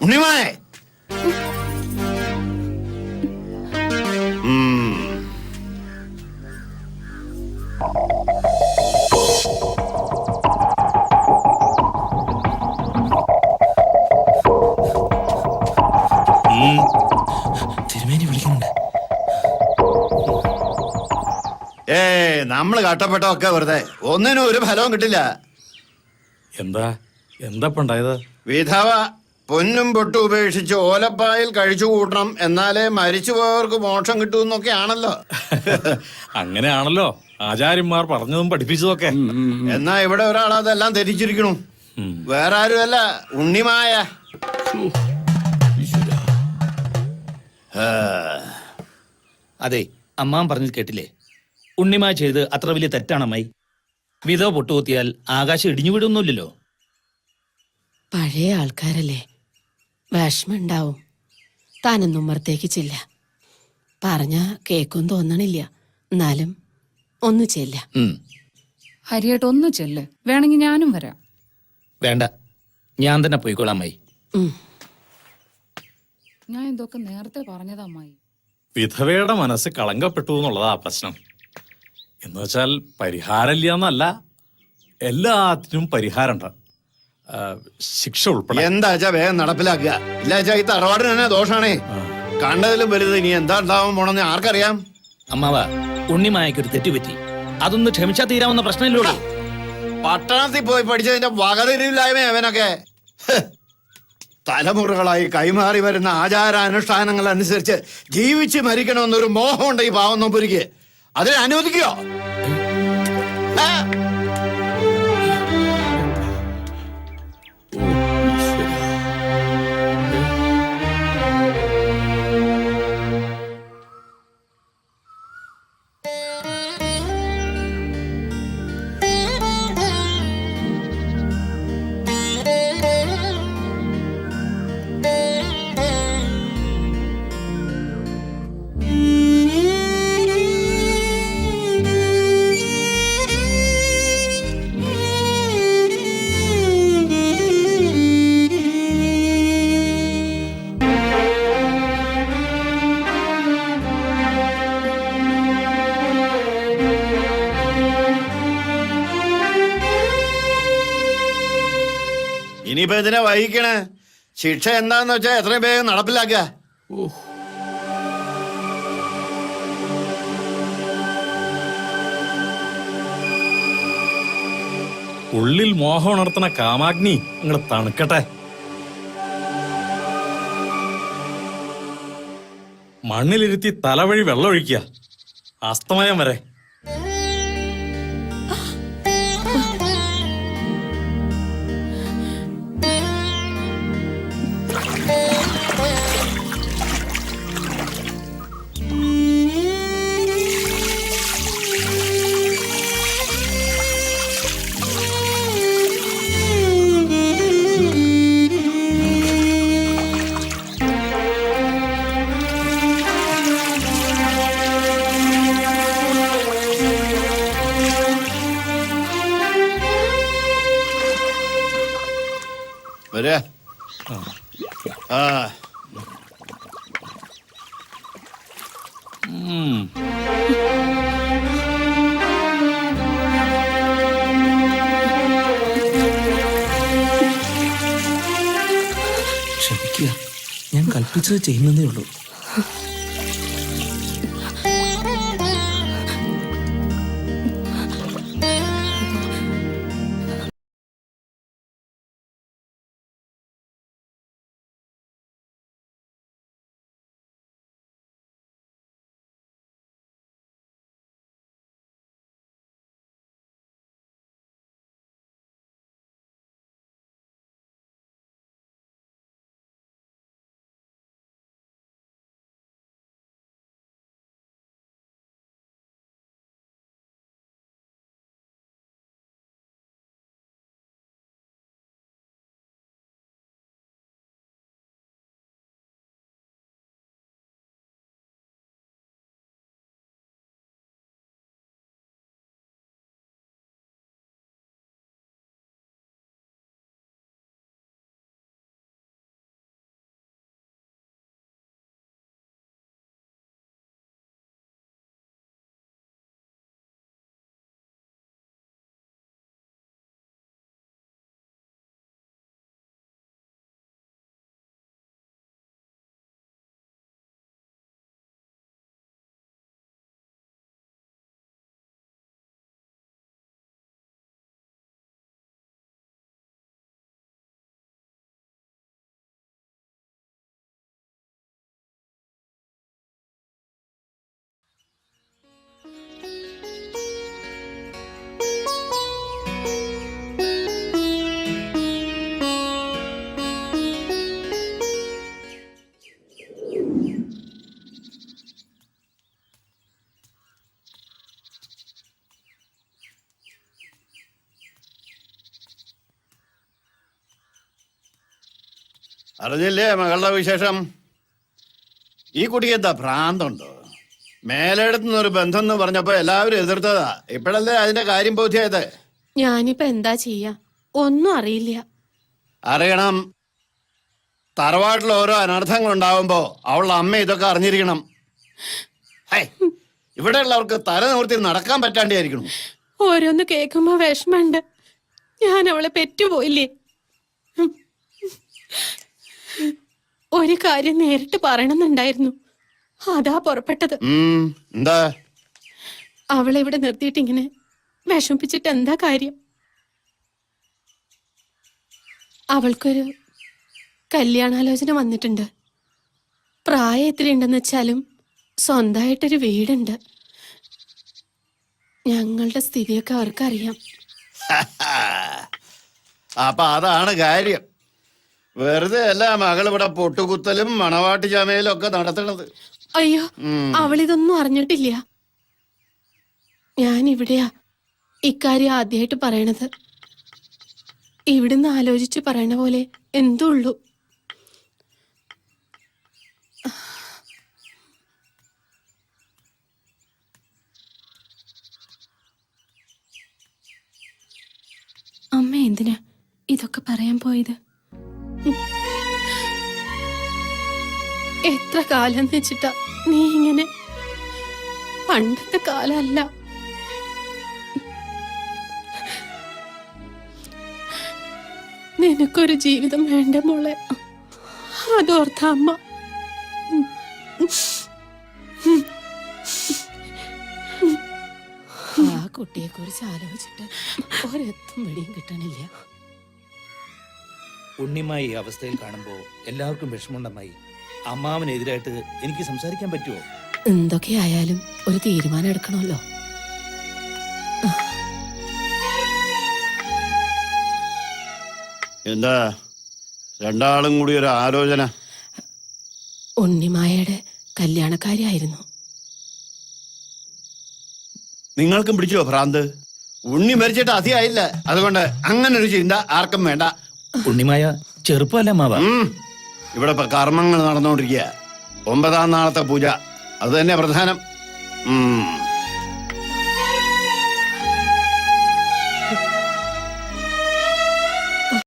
ഉണ്ണിമായെ തിരുമേനി വിളിക്കുന്നുണ്ട്. നമ്മള് കട്ടപ്പെട്ടൊക്കെ വെറുതെ ഒന്നിനും ഒരു ഫലവും കിട്ടില്ല. എന്താ ഉണ്ടായത്? വിധവ പൊന്നും പൊട്ടും ഉപേക്ഷിച്ച് ഓലപ്പായിൽ കഴിച്ചു കൂട്ടണം, എന്നാലേ മരിച്ചുപോയവർക്ക് മോക്ഷം കിട്ടുമെന്നൊക്കെയാണല്ലോ. അങ്ങനെയാണല്ലോ ആചാര്യന്മാർ പറഞ്ഞതും പഠിപ്പിച്ചതൊക്കെ. എന്നാ ഇവിടെ ഒരാൾ അതെല്ലാം ധരിച്ചിരിക്കണു. വേറെ ആരുമല്ല, ഉണ്ണിമായ. അതെ, അമ്മാൻ പറഞ്ഞത് കേട്ടില്ലേ? ഉണ്ണിമായ ചെയ്ത് അത്ര വലിയ തെറ്റാണമ്മായി. വിധവ പൊട്ടുകുത്തിയാൽ ആകാശം ഇടിഞ്ഞു വിടുന്നില്ലല്ലോ. പഴയ ആൾക്കാരല്ലേ, വിഷമുണ്ടാവും. താനൊന്നും ഉമ്മറത്തേക്ക് ചെല്ല. പറഞ്ഞ കേക്കും തോന്നണില്ല, എന്നാലും ഒന്ന് ചെല്ല. ഹരിയേട്ട് ഒന്ന് ചെല്ല്, വേണമെങ്കിൽ ഞാനും വരാം. വേണ്ട, ഞാൻ തന്നെ പോയിക്കോളാം അമ്മായി. ഞാൻ ഇതൊക്കെ നേരത്തെ പറഞ്ഞതാ അമ്മായി. വിധവയുടെ മനസ്സ് കളങ്കപ്പെട്ടു എന്നുള്ളതാ പ്രശ്നം. എന്നുവെച്ചാൽ പരിഹാരമില്ല എന്നല്ല, എല്ലാത്തിനും പരിഹാരമുണ്ട്, ശിക്ഷ ഉൾപ്പെടെ. എന്താച്ചാ വേഗം നടപ്പിലാക്കുക. ഇല്ലാച്ചാ ഈ തറവാടിന് തന്നെ ദോഷാണേ. കണ്ടതിലും വലുത് ഇനി എന്താ ഉണ്ടാവാൻ പോണെന്ന് ആർക്കറിയാം. അമ്മാവ, ഉണ്ണിമായക്കൊരു തെറ്റുപറ്റി, അതൊന്ന് ക്ഷമിച്ചാ തീരാവുന്ന പ്രശ്നമില്ലോളൂ. പട്ടണത്തിൽ പോയി പഠിച്ചതിന്റെ വകതിരില്ലായ്മ അവനൊക്കെ. തലമുറകളായി കൈമാറി വരുന്ന ആചാരാനുഷ്ഠാനങ്ങൾ അനുസരിച്ച് ജീവിച്ച് മരിക്കണമെന്നൊരു മോഹമുണ്ട് ഈ പാവം നമ്പൂരിക്ക്. അതിനെ അനുവദിക്കോ? ഇനിയിപ്പോ ഇതിനെ വഹിക്കണേ. ശിക്ഷ എന്താന്ന് വെച്ചാ എത്രയും വേഗം നടപ്പിലാക്കുക. ഉള്ളിൽ മോഹം ഉണർത്തുന്ന കാമാഗ്നി അങ്ങോട്ട് തണുക്കട്ടെ. മണ്ണിലിരുത്തി തലവഴി വെള്ളമൊഴിക്കുക, അസ്തമയം വരെ. വരാ. ക്ഷമിക്കുക, ഞാൻ കൽപ്പിച്ചത് ചെയ്യുന്നതേ ഉള്ളൂ. അറിഞ്ഞില്ലേ മകളുടെ വിശേഷം? ഈ കുട്ടിക്ക് എന്താ ഭ്രാന്തുണ്ടോ? മേലെടുത്തുനിന്നൊരു ബന്ധം എന്ന് പറഞ്ഞപ്പോ എല്ലാവരും എതിർത്തതാ. ഇപ്പോഴല്ലേ അതിന്റെ കാര്യം ബോധ്യായത്? ഞാനിപ്പോ എന്താ ചെയ്യാ? ഒന്നും അറിയില്ല. അറിയണം. തറവാട്ടിൽ ഓരോ അനർത്ഥങ്ങൾ ഉണ്ടാവുമ്പോ അവളുടെ അമ്മ ഇതൊക്കെ അറിഞ്ഞിരിക്കണം. ഇവിടെ ഉള്ളവർക്ക് തല നിവർത്തി നടക്കാൻ പറ്റാണ്ടായിരിക്കണം. ഓരോന്ന് കേൾക്കുമ്പോ വിഷമുണ്ട്. ഞാൻ അവളെ പെറ്റുപോയില്ലേ. ഒരു കാര്യം നേരിട്ട് പറയണമെന്നുണ്ടായിരുന്നു. അതാ പുറപ്പെട്ടത്. എന്താ? അവളെ ഇവിടെ നിർത്തിയിട്ട് ഇങ്ങനെ വിഷമിപ്പിച്ചിട്ട് എന്താ കാര്യം? അവൾക്കൊരു കല്യാണാലോചന വന്നിട്ടുണ്ട്. പ്രായം എത്രയുണ്ടെന്ന് വെച്ചാലും സ്വന്തമായിട്ടൊരു വീടുണ്ട്. ഞങ്ങളുടെ സ്ഥിതിയൊക്കെ അവർക്കറിയാം. അപ്പൊ അതാണ് കാര്യം. വെറുതെ അല്ല മകൾ ഇവിടെ പൊട്ടുകുത്തലും മണവാട്ടി ചമയലും ഒക്കെ നടത്തണത്. അയ്യോ, അവളിതൊന്നും അറിഞ്ഞിട്ടില്ല. ഞാൻ ഇവിടെയാ ഇക്കാര്യം ആദ്യമായിട്ട് പറയണത്. ഇവിടുന്ന് ആലോചിച്ച് പറയണ പോലെ എന്തുള്ളൂ. അമ്മ എന്തിനാ ഇതൊക്കെ പറയാൻ പോയത്? എത്ര കാലം വെച്ചിട്ടാ നീ ഇങ്ങനെ? പണ്ടത്തെ കാലമല്ല. നിനക്കൊരു ജീവിതം വേണ്ട മോളെ. അതോർത്ത അമ്മ. ആ കുട്ടിയെ കുറിച്ച് ആലോചിച്ചിട്ട് ഒരെത്തും വെടിയും കിട്ടണില്ല. ഉണ്ണിമായി ഈ അവസ്ഥയിൽ കാണുമ്പോൾ എല്ലാവർക്കും വിഷമമുണ്ടമ്മായി. അമ്മാവനെതിരായിട്ട് എനിക്ക് സംസാരിക്കാൻ പറ്റുമോ? എന്തൊക്കെയായാലും ഒരു തീരുമാനം എടുക്കണമല്ലോ. എന്താ രണ്ടാളും കൂടി ഒരു ആലോചന? ഉണ്ണിമായയുടെ കല്യാണക്കാരിയായിരുന്നു. നിങ്ങൾക്കും പിടിച്ചോ ഭ്രാന്ത്? ഉണ്ണി മരിച്ചിട്ട് അധികമായില്ല. അതുകൊണ്ട് അങ്ങനെ ഒരു ചിന്ത ആർക്കും വേണ്ട. ഉണ്ണിമായ ചെറുപ്പമല്ല അമ്മാവ. ഇവിടെ ഇപ്പൊ കർമ്മങ്ങൾ നടന്നുകൊണ്ടിരിക്കുക. 9-ാം നാളത്തെ പൂജ അത് തന്നെ പ്രധാനം.